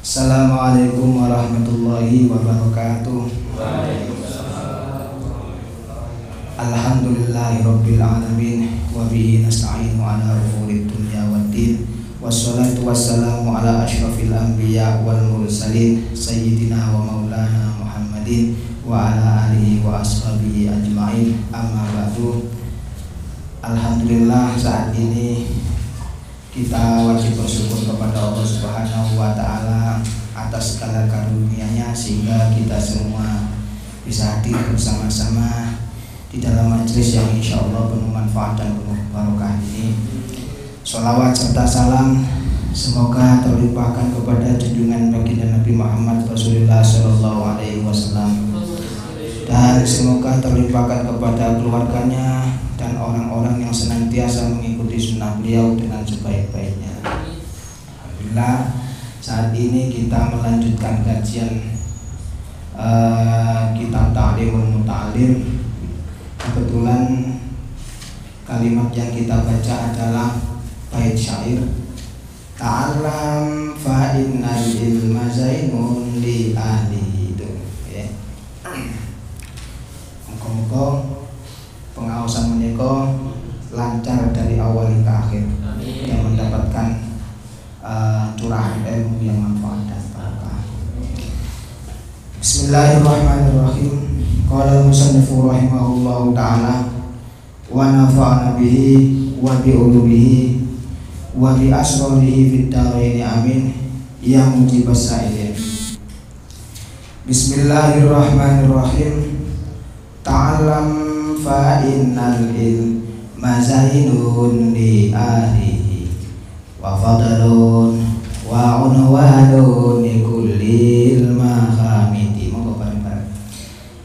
Assalamualaikum warahmatullahi wabarakatuh. Alhamdulillahirabbil alamin wa bihi nasta'inu ala umuri dunya waddin. Wassalatu wassalamu ala asyrafil anbiya wal mursalin sayyidina wa maulana Muhammadin wa ala alihi wa ashabihi ajmain. Amma ba'du. Alhamdulillah, saat ini kita wajib bersyukur kepada Allah Subhanahu wa taala atas segala karunia-Nya sehingga kita semua bisa hadir bersama-sama di dalam majelis yang insya Allah penuh manfaat dan penuh barokah ini. Sholawat serta salam semoga terlimpahkan kepada junjungan baginda Nabi Muhammad Rasulullah Sallallahu Alaihi Wasallam, dan semoga terlimpahkan kepada keluarganya dan orang-orang yang senantiasa mengikuti sunnah beliau dengan sebaik-baiknya. Alhamdulillah, saat ini kita melanjutkan kajian kitab Ta'limul Muta'allim. Kebetulan kalimat yang kita baca adalah bait syair, ta'allam fa innal ilma zainun li ahli, itu ya. Muga-muga pengawasan menika lancar dari awal hingga akhir. Amin. Yang mendapatkan curahan ilmu yang manfaat dan barokah. Bismillahirrahmanirrahim. Qala al-musannifu rahimahullahu ta'ala wa nafa'ana bihi wa bi ulumihi wa bi asrarihi fid dharain amin ya mujibas sa'ilin. Bismillahirrahmanirrahim. Ta'allam fa innal ilma zainun li ahlihi wa fadlun wa unwanun li kullil mahamidi. Monggo bareng-bareng.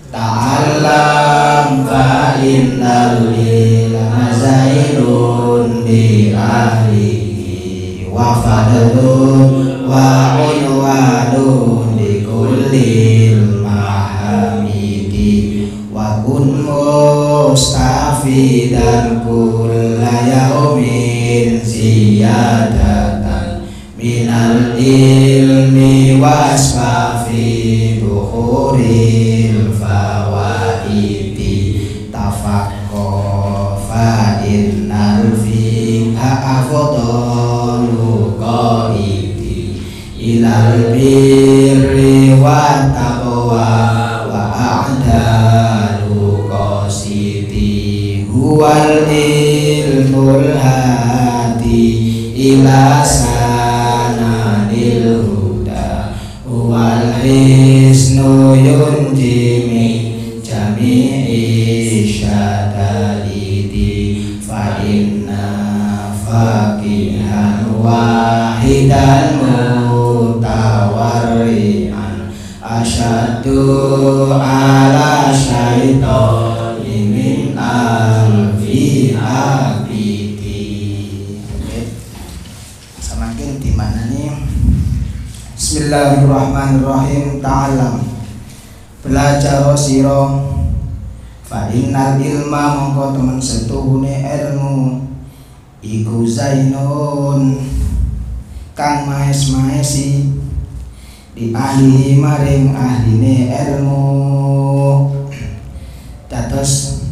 Ta'allam fa innal ilma zainun li ahlihi wa fadlun wa unwanun li kullil mahamidi wa kun mustafidan kulla yaumin ziyadatan minal ilmi wasfafi bukhuril fawaidi tafakko fa innal fiha afdalu qaidi ilal birri wa taqwa wa a'dalu qasidi huwal ilmul hadi ila sananil huda huwal hisnu yunjimi jami'i syadalidi fa inna faqihan wahidan mutawarri'an asyaddu ala syaitani min alfi abidi. Semakin di mana nih? Bismillahirrahmanirrahim. Ta'alam, belajar sira fa innal ilma mongko temen setuhune ilmu iku zainun kang maes-maesi di ahli maring ahline ilmu. Dados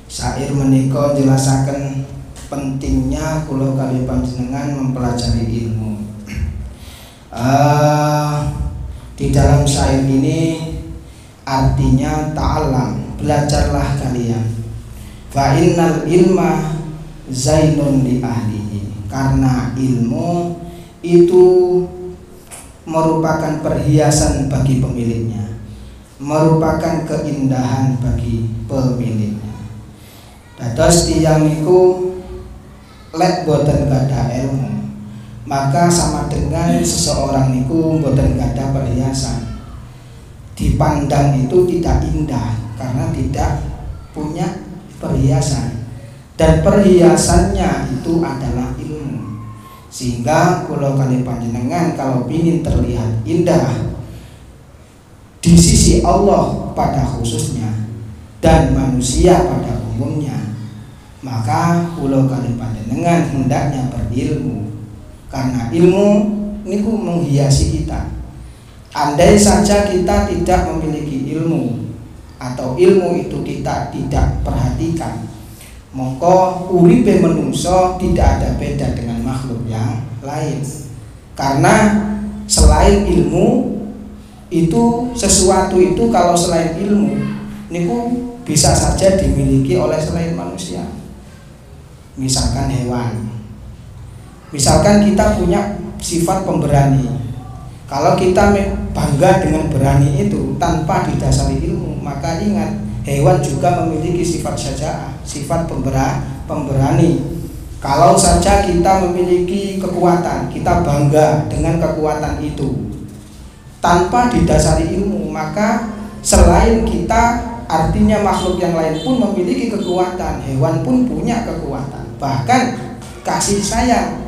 syair menika jelasaken pentingnya kula kali panjenengan mempelajari ilmu. Di dalam syair ini artinya ta'alam, belajarlah kalian. Fa innal ilma zainun li ahlihi, karena ilmu itu merupakan perhiasan bagi pemiliknya, merupakan keindahan bagi pemiliknya. Dados tiyang niku lek boten gadah ilmu, maka sama dengan seseorang niku boten gadah perhiasan. Dipandang itu tidak indah karena tidak punya perhiasan, dan perhiasannya itu adalah ilmu. Sehingga kula kali panjenengan kalau ingin terlihat indah di sisi Allah pada khususnya dan manusia pada umumnya, maka kula kali panjenengan hendaknya berilmu, karena ilmu niku menghiasi kita. Andai saja kita tidak memiliki ilmu atau ilmu itu kita tidak perhatikan, mongko uripe menungso tidak ada beda dengan makhluk yang lain. Karena selain ilmu itu, sesuatu itu kalau selain ilmu niku bisa saja dimiliki oleh selain manusia. Misalkan hewan. Misalkan kita punya sifat pemberani. Kalau kita bangga dengan berani itu tanpa didasari ilmu, maka ingat, hewan juga memiliki sifat syaja'ah, sifat pemberani. Kalau saja kita memiliki kekuatan, kita bangga dengan kekuatan itu tanpa didasari ilmu, maka selain kita, artinya makhluk yang lain pun memiliki kekuatan, hewan pun punya kekuatan. Bahkan kasih sayang,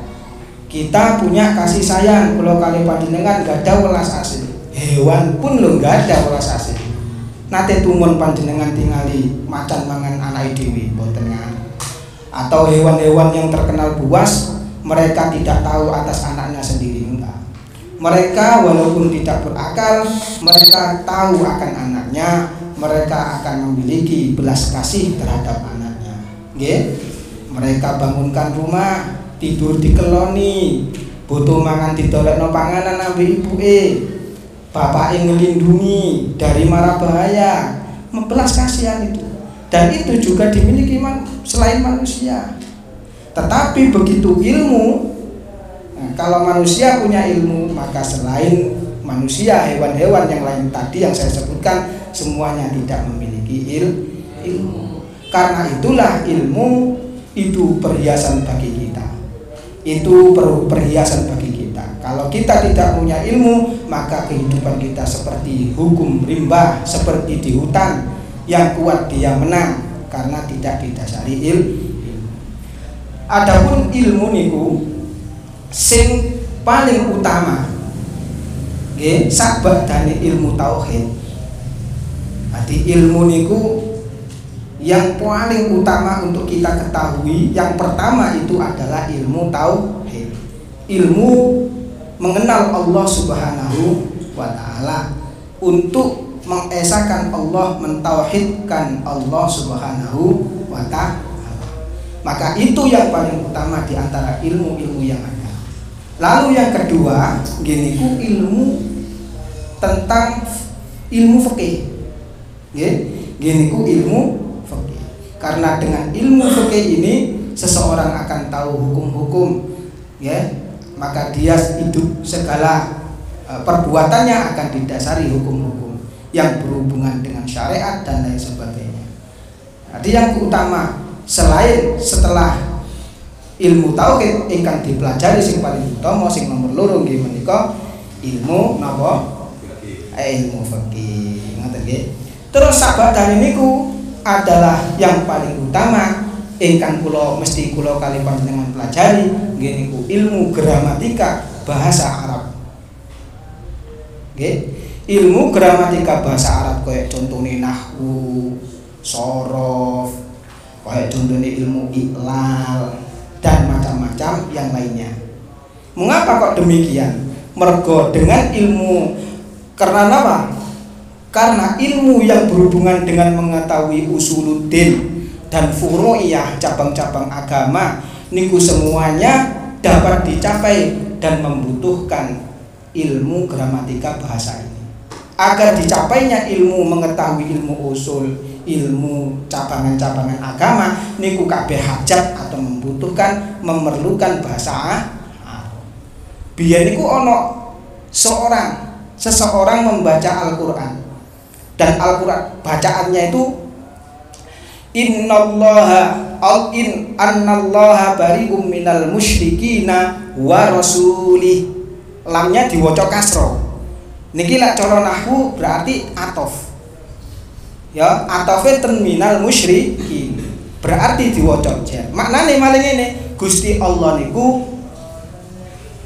kita punya kasih sayang. Kalau kali panjenengan gak ada welas asih, hewan pun lo gak ada welas asih. Nate tumun panjenengan tingali macan mangan anak dewi boten. Atau hewan-hewan yang terkenal buas, mereka tidak tahu atas anaknya sendiri, enggak. Mereka walaupun tidak berakal, mereka tahu akan anaknya, mereka akan memiliki belas kasih terhadap anaknya. Nggih. Mereka bangunkan rumah, tidur dikeloni, butuh mangan didolekno panganan ambe ibuke, bapake ngelindungi dari mara bahaya, membelas kasihan itu. Dan itu juga dimiliki selain manusia. Tetapi begitu ilmu, nah, kalau manusia punya ilmu, maka selain manusia, hewan-hewan yang lain tadi yang saya sebutkan, semuanya tidak memiliki ilmu. Karena itulah ilmu itu perhiasan bagi kita. Itu perhiasan bagi kita. Kalau kita tidak punya ilmu, maka kehidupan kita seperti hukum rimba, seperti di hutan. Yang kuat dia menang karena tidak didasari ilmu. Adapun ilmu niku sing paling utama, nggih, sabadane ilmu tauhid. Jadi ilmu niku yang paling utama untuk kita ketahui, yang pertama itu adalah ilmu tauhid. Ilmu mengenal Allah Subhanahu wa taala, untuk mengesahkan Allah, mentauhidkan Allah Subhanahu wa ta'ala. Maka itu yang paling utama di antara ilmu-ilmu yang ada. Lalu yang kedua, gini ku ilmu tentang ilmu fikih. Nggih, gini ku ilmu fikih. Karena dengan ilmu fikih ini seseorang akan tahu hukum-hukum, ya. Maka dia hidup segala perbuatannya akan didasari hukum-hukum yang berhubungan dengan syariat dan lain sebagainya. Jadi yang utama setelah ilmu tauhid ingkang dipelajari sing paling utama sing nomor loro nggih menika ilmu napa? Ilmu fikih. Ngoten nggih. Terus sabadane niku adalah yang paling utama ingkang kula kali panjenengan pelajari nggih niku ilmu gramatika bahasa Arab. Nggih. Ilmu gramatika bahasa Arab kayak contohnya nahwu, sorof, kayak contohnya ilmu iklal dan macam-macam yang lainnya. Mengapa kok demikian? Mergo dengan ilmu, karena apa? Karena ilmu yang berhubungan dengan mengetahui usuluddin dan furu'iyah, cabang-cabang agama, niku semuanya dapat dicapai dan membutuhkan ilmu gramatika bahasa ini. Agar dicapainya ilmu mengetahui ilmu usul, ilmu cabangan-cabangan agama niku kabeh hajat atau membutuhkan, memerlukan bahasa Arab. Biyen niku ana seseorang membaca Al-Qur'an. Dan Al-Qur'an bacaannya itu annallaha bari'um minal musyrikina wa rasulih. Lamnya diwaca kasra. Niki lak cara nahwu berarti atof. Ya, atofe terminal musyrikin. Berarti diwaca jar. Maknane maling ngene, Gusti Allah niku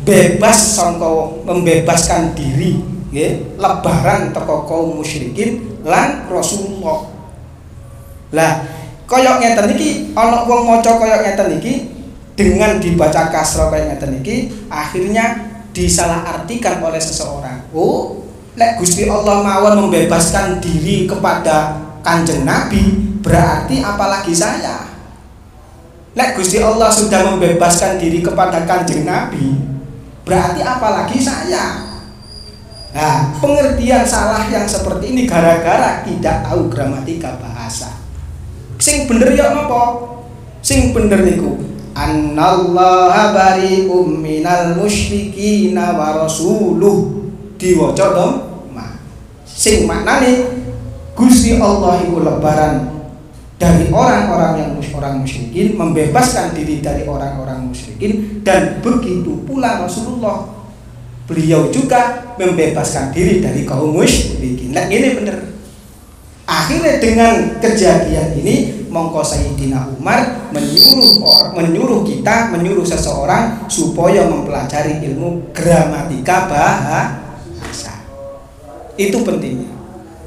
bebas sangka membebaskan diri, nggih, lebaran teko kaum musyrikin lan Rasulullah. Lah, kaya ngeten iki ana wong maca kaya ngeten iki dengan dibaca kasra kaya ngeten iki, akhirnya disalahartikan oleh seseorang. Oh, lek Gusti Allah mawon membebaskan diri kepada Kanjeng Nabi, berarti apalagi saya. Lek Gusti Allah sudah membebaskan diri kepada Kanjeng Nabi, berarti apalagi saya. Nah, pengertian salah yang seperti ini gara-gara tidak tahu gramatika bahasa. Sing bener ya napa? Sing bener niku annallaha bari'um minal musyrikina wa rasuluh, diwaca to sing maknane Gusti Allah iku lebaran dari orang-orang yang orang musyrikin, membebaskan diri dari orang-orang musyrikin, dan begitu pula Rasulullah, beliau juga membebaskan diri dari kaum musyrikin. Nah, ini benar. Akhirnya dengan kejadian ini mongko Sayyidina Umar menyuruh seseorang supaya mempelajari ilmu gramatika bahasa. Itu pentingnya.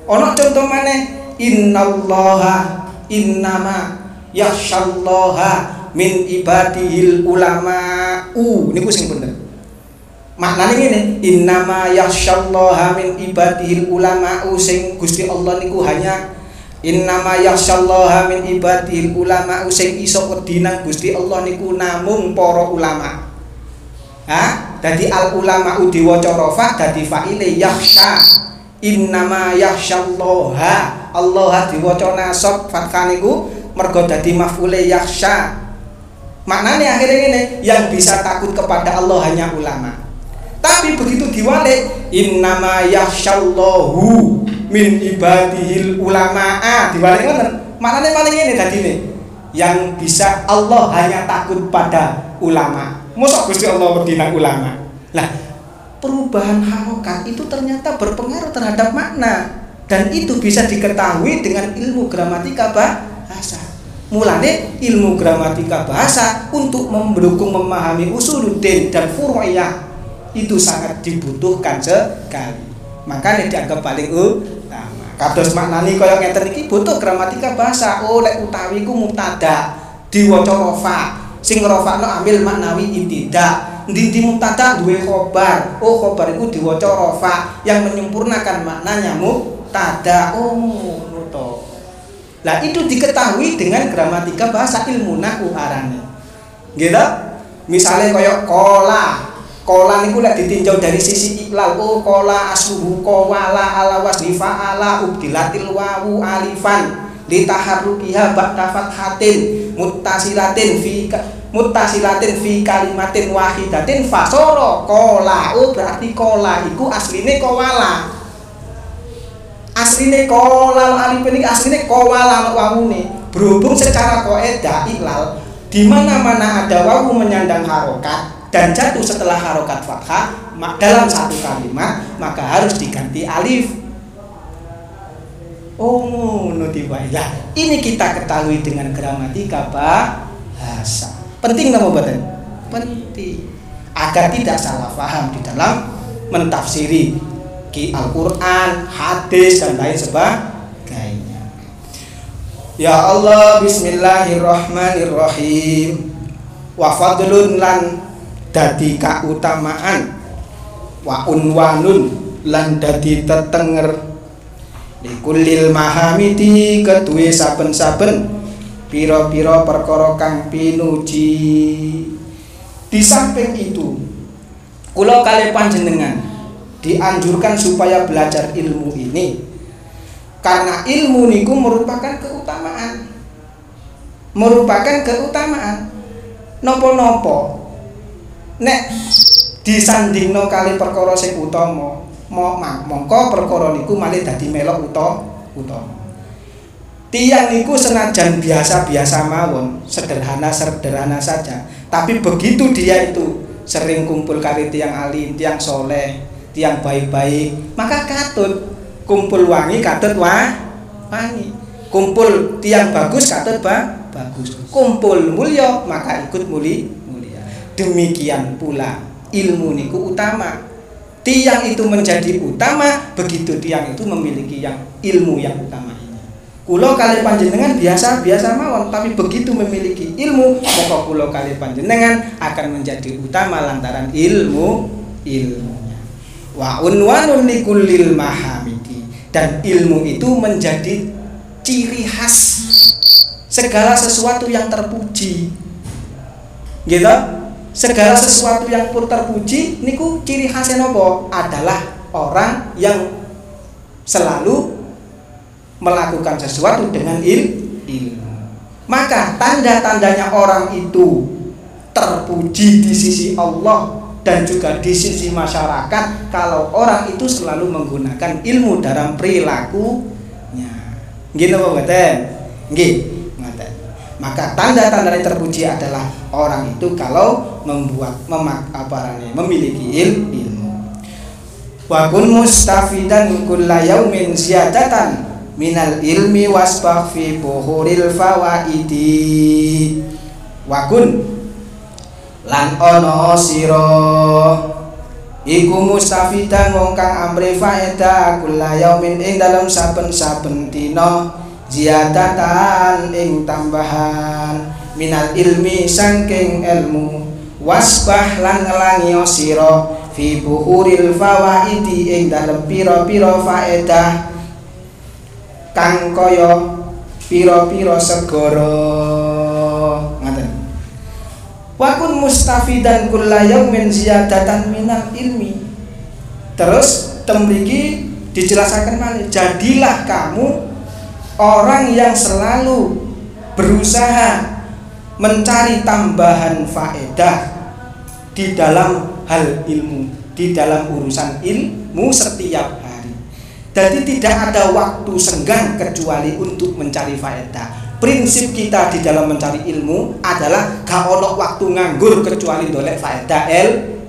Ono contoh maneh, innama yakhsyallaha min ibadihil ulama'u. Niku sing bener. Maknane ngene, innama yakhsyallaha min ibadihil ulama'u, sing Gusti Allah niku hanya innama yakhsyallaha min ibadihil ulama'u, sing iso wedi nang Gusti Allah niku namung para ulama. Dadi al ulama'u diwaca rafa, dadi fa'ile yakhsha. Innama yakhsyallaha, Allah diwaca nasab fathah niku mergo dadi maf'ule yakhsha. Maknane akhirnya ngene, yang bisa takut kepada Allah hanya ulama. Tapi begitu diwalik, innama yakhsyallahu min ibadihil ulama'a, diwalik ngoten. Maknane paling ngene dadine, yang bisa Allah hanya takut pada ulama. Mosok Gusti Allah wedi nang ulama. Lah, perubahan harokat itu ternyata berpengaruh terhadap makna, dan itu bisa diketahui dengan ilmu gramatika bahasa. Mulane ilmu gramatika bahasa untuk mendukung memahami usuluddin dan furu'iyah itu sangat dibutuhkan sekali. Makanya dianggap paling utama. Kados maknani kaya ngeten iki butuh gramatika bahasa. Oh, lek utawi ku mubtada diwaca rafa, sing rafa'no ambil maknawi ibtida. Ndi mubtada duwe khobar. Oh, khobar iku diwaca rafa yang menyempurnakan maknanya mubtada. Oh, ngono to. Lah itu diketahui dengan gramatika bahasa, ilmu nahwu arane. Gitu? Misalnya kaya qala. Qala niku lek ditinjau dari sisi iklal. Oh, qala asluhu qawala ala wasni fa'ala ubdilatil wawu alifan litaharrukiha ba'da fathatin muttasilatin fi kalimatin wahidatin fasara qala. Oh, berarti qala iku asline qawala. Asline qala alif ini asline qawala wawune. Berhubung secara kaidah iklal di mana-mana ada wawu menyandang harokat dan jatuh setelah harokat fathah dalam satu kalimat, maka harus diganti alif. Oh, ya. Ini kita ketahui dengan gramatika bahasa. Penting nggak mboten? Penting. Agar tidak salah paham di dalam mentafsiri Al-Quran, hadis dan lain sebagainya. Ya Allah, bismillahirrahmanirrahim. Wa fadlun lan dadi kautamaan, wa unwanun lan dadi tetenger, likulil mahamidi keduwe saben-saben pira-pira perkara kang pinuji. Di samping itu, kula kalih panjenengan dianjurkan supaya belajar ilmu ini, karena ilmu niku merupakan keutamaan. Nopo-nopo nek disandingno kali perkara sing utama, mongko perkara niku malih dadi melok utama. Tiyang niku senajan biasa-biasa mawon, sederhana saja, tapi begitu dia itu sering kumpul kali tiyang alim, tiyang soleh, tiyang baik-baik, maka katut kumpul wangi, katut wangi. Kumpul tiyang bagus, katut bagus. Kumpul mulya, maka ikut mulia. Demikian pula ilmu niku utama. Tiang itu menjadi utama begitu tiang itu memiliki yang ilmu yang utama ini. Kula kalih panjenengan biasa mawon, tapi begitu memiliki ilmu, maka kula kalih panjenengan akan menjadi utama lantaran ilmu ilmunya. Wa unwanun likullil mahamidi, dan ilmu itu menjadi ciri khas segala sesuatu yang terpuji. Gitu? Segala sesuatu yang pun terpuji niku ciri khasnya nopo? Adalah orang yang selalu melakukan sesuatu dengan ilmu. Maka tanda-tandanya orang itu terpuji di sisi Allah dan juga di sisi masyarakat kalau orang itu selalu menggunakan ilmu dalam perilakunya. Gitu apa mboten? Nggih, ngoten. Maka tanda-tanda yang terpuji adalah orang itu kalau memiliki ilmu. Wa kun mustafidan kulla yaumin ziyadatan minal ilmi wasbah fi buhuril fawaidi. Wa kun lan ono sira iku mustafidan wong kang amre faedah kulla yaumin ing dalem saben-saben dina ziyadatan ing tambahan minal ilmi saking ilmu wasbah lan ngelangi sira fi buhuril fawaidi ing dalem pira-pira faedah kang kaya pira-pira segara. Ngaten. Wa kun mustafidan kulla yaumin ziyadatan minal ilmi. Terus temriki dijelaskan malih, jadilah kamu orang yang selalu berusaha mencari tambahan faedah di dalam hal ilmu, di dalam urusan ilmu setiap hari. Jadi tidak ada waktu senggang kecuali untuk mencari faedah. Prinsip kita di dalam mencari ilmu adalah gak ono waktu nganggur kecuali dolek faedah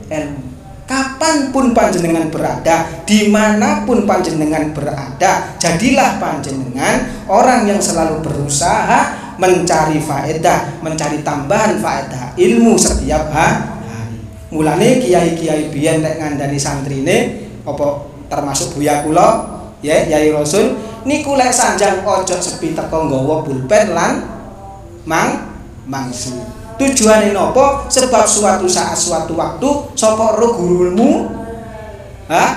ilmu. Kapanpun panjenengan berada, dimanapun panjenengan berada, jadilah panjenengan orang yang selalu berusaha mencari faedah, mencari tambahan faedah ilmu setiap hari. Mulane kiai-kiai biyen nek ngandani santrine apa termasuk buya kula ya Yai Rasul niku lek sanjang ojo sepi teko nggawa pulpen lan mangsi. Tujuane nopo? Sebab suatu saat suatu waktu sapa ro gurumu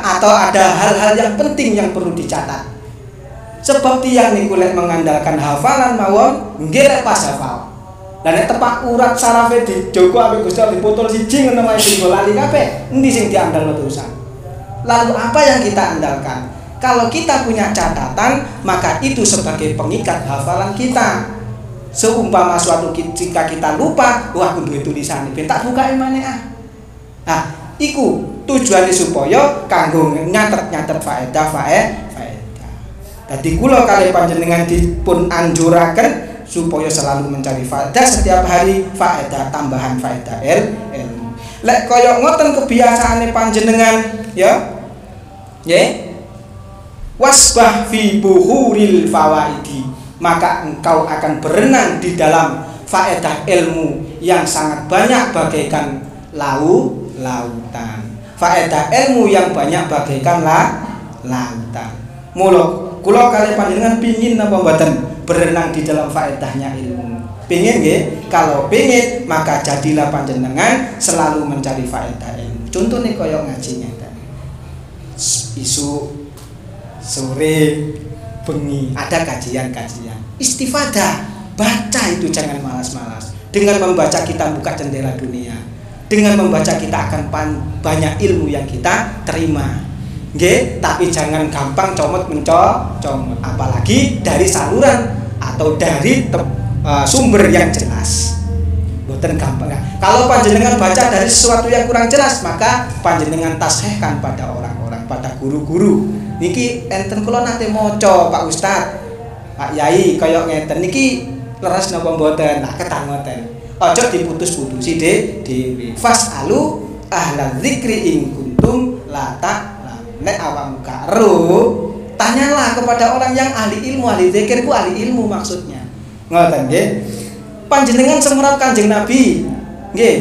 atau ada hal-hal yang penting yang perlu dicatat. Sebab tiyang niku lek mengandalkan hafalan mawon nggih lek pas hafal. Lah nek tepak urat sarafe dijogo ambek Gusti Allah dipotol siji ngono wae sing lali kabeh, endi sing diandalno terusan. Lalu apa yang kita andalkan? Kalau kita punya catatan, maka itu sebagai pengikat hafalan kita. Seumpama suatu ketika kita lupa, wah kudu tulisan ben tak buka maneh ah. Iku tujuane supaya kanggo nyatet faedah. Dadi kula kalih panjenengan dipun anjuraken supaya selalu mencari faedah setiap hari, faedah tambahan faedah ilmu. Lek kaya ngoten kebiasaane panjenengan ya. Nggih. Wasbah fi buhuril fawaidi, maka engkau akan berenang di dalam faedah ilmu yang sangat banyak bagaikan lautan. Faedah ilmu yang banyak bagaikan lautan. Mula kula kalih panjenengan pingin napa mboten berenang di dalam faedahnya ilmu? Pingin nggih? Kalau pingin maka jadilah panjenengan selalu mencari faedah ilmu. Contohnya kaya ngaji ngeten. Isu sore bengi ada kajian-kajian istifadah, baca itu jangan malas-malas. Dengan membaca kita buka jendela dunia, dengan membaca kita akan banyak ilmu yang kita terima. Nggih, tapi jangan gampang comot, apalagi dari saluran atau dari sumber yang jelas. Boten gampang. Kalau panjenengan baca dari sesuatu yang kurang jelas, maka panjenengan tasihkan pada orang-orang, pada guru-guru. Niki enten kula nate maca Pak Ustad, Pak Yai kaya ngeten niki leres napa mboten? Nah, ketang ngoten. Aja diputus-putusi dhewe. Fasalu ahla dzikri in kuntum la ta'lamun. Nek awakmu gak ero, tanyalah kepada orang yang ahli ilmu, ahli zikir ku ahli ilmu maksudnya. Ngoten nggih. Panjenengan semerap Kanjeng Nabi. Nggih.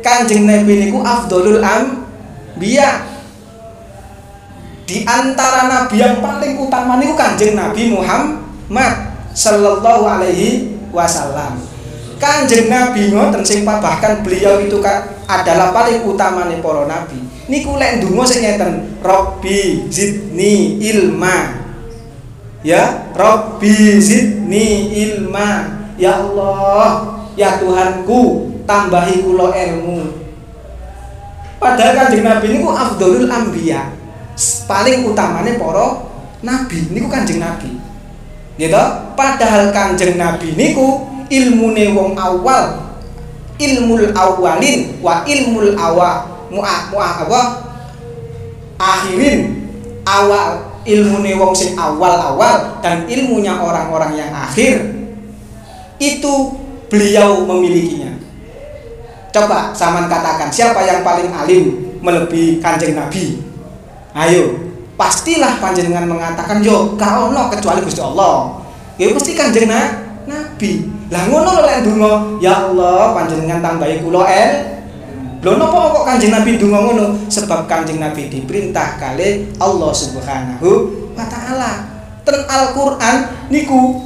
Kanjeng Nabi niku afdholul anbiya. Di antara nabi yang paling utama niku Kanjeng Nabi Muhammad sallallahu alaihi wasallam. Kanjeng Nabi ngoten sing bahkan beliau itu adalah paling utama nih para nabi. Niku lek ndonga sing ngeten, Rabbi zidni ilma. Ya, Rabbi zidni ilma. Ya Allah, ya Tuhanku, tambahi kula ilmu. Padahal Kanjeng Nabi niku afdholul anbiya. Paling utamane para nabi niku Kanjeng Nabi. Gitu? Padahal Kanjeng Nabi niku ilmune wong awal, ilmul awalin wa ilmul akhirin. Awal ilmune wong sing awal-awal dan ilmunya orang-orang yang akhir itu beliau memilikinya. Coba saman katakan siapa yang paling alim melebihi Kanjeng Nabi? Ayo, pastilah panjenengan mengatakan yo gak ono kecuali Gusti Allah. Ya mesti Kanjeng Nabi. Lah ngono lho lek ndonga, ya Allah panjenengan tambahi kula lho napa kok Kanjeng Nabi ndonga ngono? Sebab Kanjeng Nabi diperintah kali Allah Subhanahu wa taala. Ten Al-Qur'an niku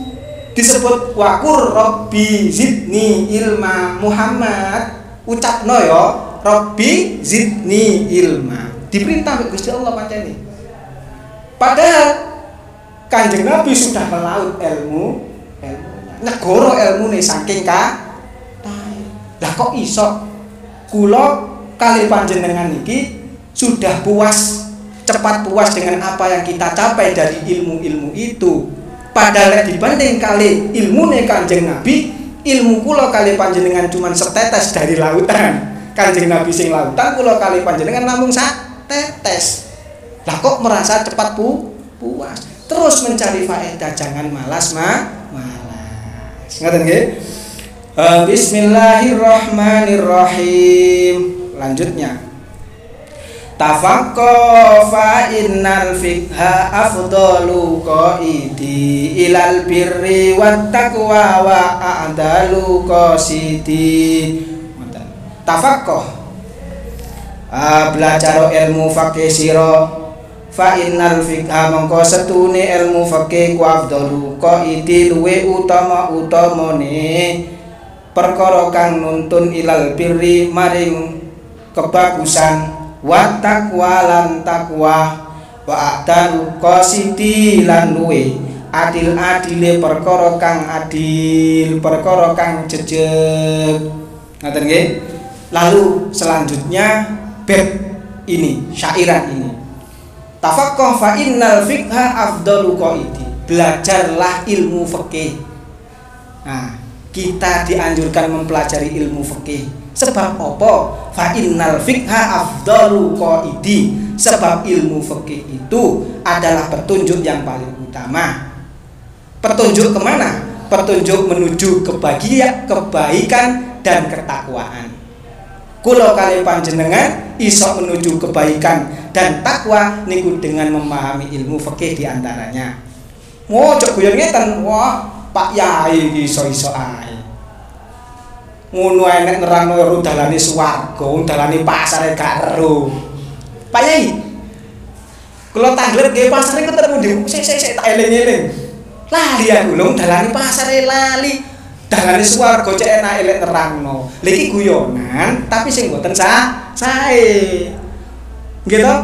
disebut waqur Rabbi zidni ilma. Muhammad ucapno ya Rabbi zidni ilma. Diperintah oleh Gusti Allah pancene. Padahal Kanjeng Nabi sudah melaut ilmunya. Negara ilmune saking lah kok iso kula kali panjenengan iki sudah cepat puas dengan apa yang kita capai dari ilmu-ilmu itu. Padahal dibanding kali ilmune Kanjeng Nabi, ilmu kula kali panjenengan cuma setetes dari lautan. Kanjeng Nabi sing lautan, kula kali panjenengan namung tetes. Lah kok merasa cepat puas. Terus mencari faedah, jangan malas. Ngaten nggih? Bismillahirrahmanirrahim. Lanjutnya. Tafaqqa fa innal fiqha afdalu qaidi ilal birri wat taqwa wa a'dalu qasidi. Tafaqqa belajar ilmu fikih sira. Fa innal fiqha mongko setune ilmu fikih ku afdalu qaidi luwe utama-utamane perkara kang nuntun ilal birri maring kebagusan wa taqwa lan taqwa wa a'dalu qasidi lan luwe adil-adile perkara kang adil, perkara kang jejeg. Ngoten nggih. Lalu selanjutnya bab ini, syairan ini. Tafaqqah fa innal fiqha afdalu qaidi. Belajarlah ilmu fikih. Nah, kita dianjurkan mempelajari ilmu fikih. Sebab apa? Fa innal fiqha afdalu qaidi. Sebab ilmu fikih itu adalah petunjuk yang paling utama. Petunjuk kemana? Petunjuk menuju kebaikan dan ketakwaan. Kula kali panjenengan iso menuju kebaikan dan takwa niku dengan memahami ilmu fikih diantaranya. Mojok guyon ngeten, wah Pak Yai iso-iso ae. Ngono enek nerangno dalane swarga, dalane pasare gak ero. Pak Yai, kula tanglet nggih pasare ketemu ndi? Sik tak eling-eling. Lali aku lho dalane pasare lali. Dalane swarga cek enak elek nerangno. Lha iki guyonan tapi sing mboten sae. Nggih to?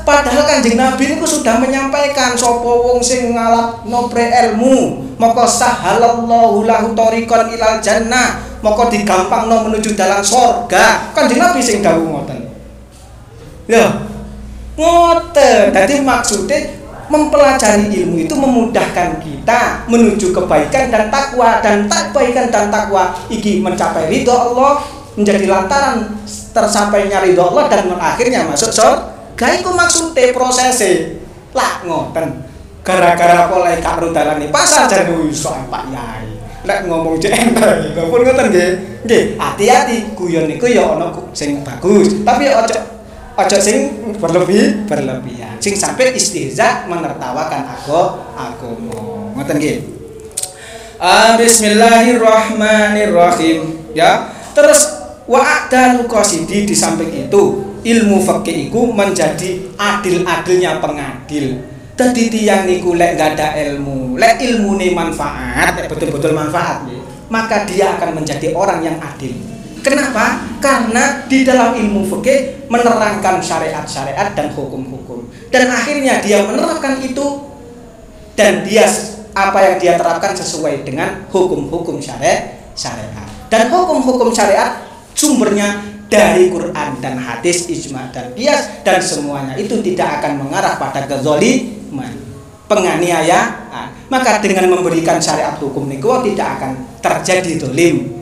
Padahal Kanjeng Nabi niku sudah menyampaikan sapa wong sing ngalapno ilmu, maka sahalallahu lahu thariqan ilal jannah, maka digampangno menuju dalam surga. Kanjeng Nabi sing dawuh ngoten. Lho, ngoten. Dadi maksudnya mempelajari ilmu itu memudahkan kita menuju kebaikan dan takwa, dan kebaikan dan takwa iki mencapai ridho Allah, menjadi lantaran tersapainya ridho Allah dan akhirnya masuk surga. Iku maksudnya prosesnya lah ngoten. Gara-gara oleh kak rudalane pasar jan iso Pak Yai. Lek ngomong cek entek pun ngoten nggih. Nggih, hati-hati guyon niku ya ana sing bagus, tapi aja sing berlebihan. Sing sampai istihza menertawakan agama. Ngoten nggih. Bismillahirrahmanirrahim. Ya. Terus wa a'dalu qasidi, di samping itu ilmu fikih iku menjadi adil-adilnya pengadil. Dadi tiyang niku lek enggak ada ilmu, lek ilmune manfaat, betul-betul manfaat, maka dia akan menjadi orang yang adil. Kenapa? Karena di dalam ilmu fikih menerangkan syariat-syariat dan hukum-hukum, dan akhirnya dia menerapkan itu, dan dia apa yang dia terapkan sesuai dengan hukum-hukum syariat. Dan hukum-hukum syariat sumbernya dari Quran dan hadis, ijma dan qiyas, dan semuanya itu tidak akan mengarah pada kezaliman, penganiayaan. Maka dengan memberikan syariat hukum niku tidak akan terjadi zalim.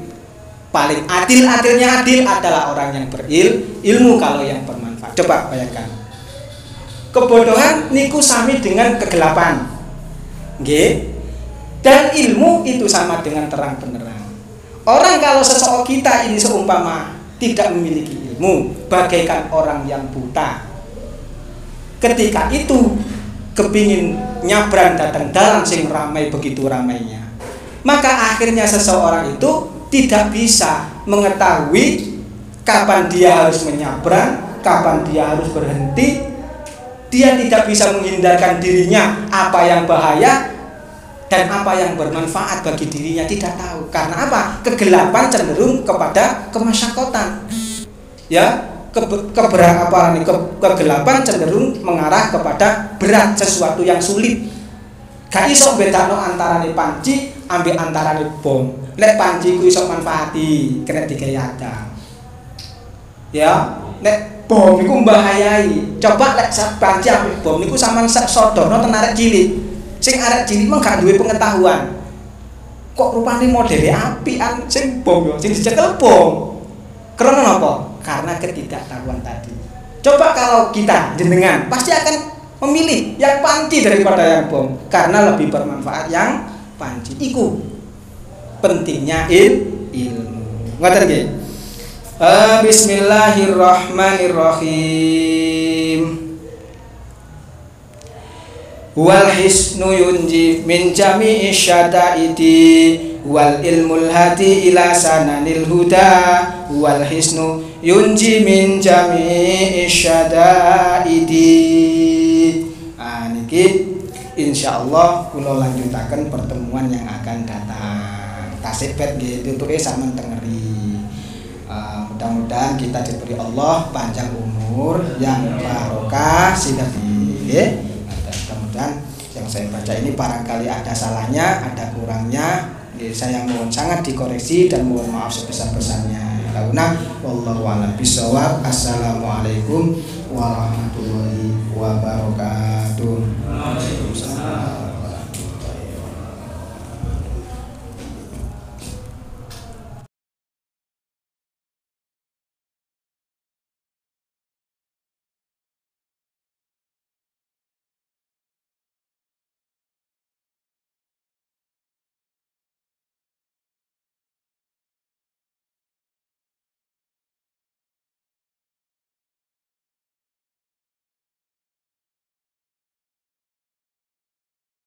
Paling adil-adilnya adil adalah orang yang berilmu kalau yang bermanfaat. Coba bayangkan. Kebodohan niku sami dengan kegelapan. Nggih. Dan ilmu itu sama dengan terang benderang. Orang kalau seseorang kita ini seumpama tidak memiliki ilmu, bagaikan orang yang buta. Ketika itu kepingin nyabrang datang dalan sing ramai begitu ramainya, maka akhirnya seseorang itu tidak bisa mengetahui kapan dia harus menyabrang, kapan dia harus berhenti. Dia tidak bisa menghindarkan dirinya apa yang bahaya dan apa yang bermanfaat bagi dirinya, tidak tahu. Karena apa? Kegelapan cenderung kepada kemasyakotan. Ya, kegelapan cenderung mengarah kepada berat, sesuatu yang sulit. Gak iso bedakno antarane panci ambek antarane bom. Lek panci ku iso manfaati, kena digayada. Ya, lek bom iku mbahayai. Coba lek panci ambek bom niku sampean sodono ten arek cilik. Sing arek cilik mah gak duwe pengetahuan. Kok rupane modele apian sing bom yo, sing dicekel bom. Karena apa? Karena ketidaktahuan tadi. Coba kalau kita jenengan pasti akan memilih yang panci daripada yang bom, karena lebih bermanfaat yang panci. Iku pentingnya ilmu. Ngoten nggih. Bismillahirrahmanirrahim. Wal hisnu yunji min jami'i syada'idi wal ilmul hadi ila sananil huda wal hisnu yunji min jami'i syada'idi. Niki insyaallah kula lanjutaken pertemuan yang akan datang. Tasik bet nggih tutuke sampean tengeri. Mudah-mudahan kita diberi Allah panjang umur yang barokah sinten nggih. Dan yang saya baca ini barangkali ada salahnya, ada kurangnya, saya mohon sangat dikoreksi dan mohon maaf sebesar-besarnya. Wallahu a'lam bishawab. Assalamualaikum warahmatullahi wabarakatuh.